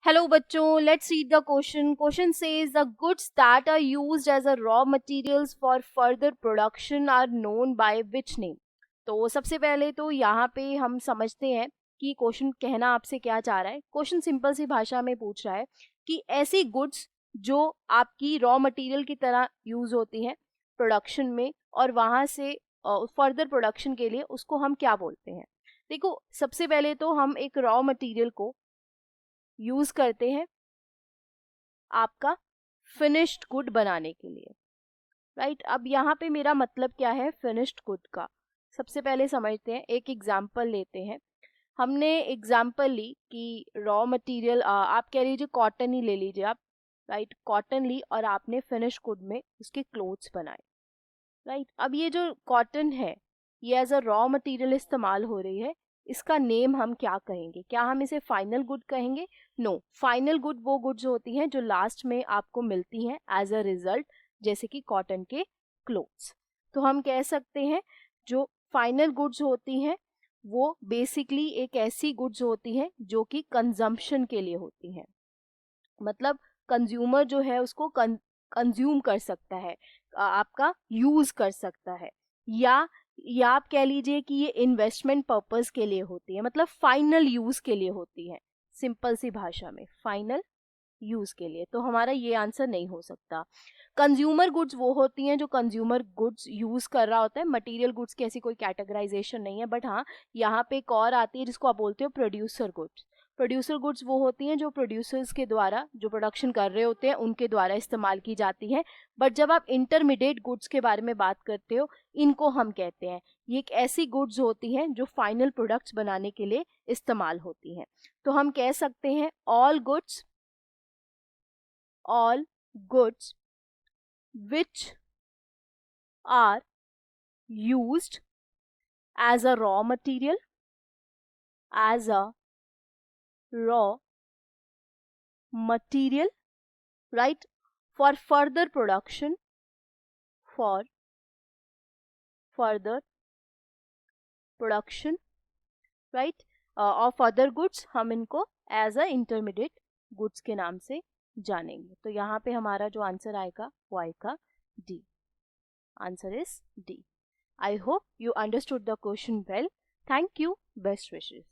Hello बच्चों, let's read the question. Question says the goods that are used as a raw materials for further production are known by which name? तो सबसे पहले तो यहाँ पे हम समझते हैं कि क्वेश्चन कहना आपसे क्या चाह रहा है. क्वेश्चन सिंपल सी भाषा में पूछ रहा है कि ऐसी गुड्स जो आपकी रॉ मटेरियल की तरह यूज होती हैं प्रोडक्शन में और वहाँ से फर्दर प्रोडक्शन के लिए उसको हम क्या बोलते हैं. देखो, सबसे पहले तो हम एक रॉ मटेरियल को यूज करते हैं आपका फिनिश्ड गुड बनाने के लिए, राइट. अब यहाँ पे मेरा मतलब क्या है फिनिश्ड गुड का, सबसे पहले समझते हैं. एक एग्जांपल लेते हैं. हमने एग्जांपल ली कि रॉ मटेरियल आप कह लीजिए कॉटन ही ले लीजिए आप, राइट. कॉटन ली और आपने फिनिश गुड में उसके क्लोथ्स बनाए, राइट. अब ये जो कॉटन है ये एज अ रॉ मटेरियल इस्तेमाल हो रही है. इसका नेम हम क्या कहेंगे? क्या हम इसे फाइनल गुड कहेंगे? नो, फाइनल गुड वो गुड्स होती हैं जो लास्ट में आपको मिलती हैं एज अ रिजल्ट, जैसे कि कॉटन के क्लोथ्स. तो हम कह सकते हैं जो फाइनल गुड्स होती हैं वो बेसिकली एक ऐसी गुड्स होती हैं जो कि कंजम्पशन के लिए होती हैं. मतलब कंज्यूमर जो है उसको कंज्यूम कर सकता है, आपका यूज कर सकता है, या आप कह लीजिए कि ये इन्वेस्टमेंट पर्पस के लिए होती है, मतलब फाइनल यूज के लिए होती है. सिंपल सी भाषा में फाइनल यूज के लिए. तो हमारा ये आंसर नहीं हो सकता. कंज्यूमर गुड्स वो होती हैं जो कंज्यूमर गुड्स यूज कर रहा होता है. मटेरियल गुड्स की ऐसी कोई कैटेगराइजेशन नहीं है, बट हाँ यहाँ पे एक और आती है जिसको आप बोलते हो प्रोड्यूसर गुड्स. प्रोड्यूसर गुड्स वो होती हैं जो प्रोड्यूसर्स के द्वारा, जो प्रोडक्शन कर रहे होते हैं उनके द्वारा इस्तेमाल की जाती हैं. बट जब आप इंटरमीडिएट गुड्स के बारे में बात करते हो, इनको हम कहते हैं ये एक ऐसी गुड्स होती हैं जो फाइनल प्रोडक्ट्स बनाने के लिए इस्तेमाल होती हैं. तो हम कह सकते हैं all goods which are used as a raw material, raw material, right, for further production, for further production, right, of other goods, हम इनको एज अ इंटरमीडिएट गुड्स के नाम से जानेंगे. तो यहाँ पे हमारा जो आंसर आएगा वो आएगा D. Answer is D. I hope you understood the question well. Thank you. Best wishes.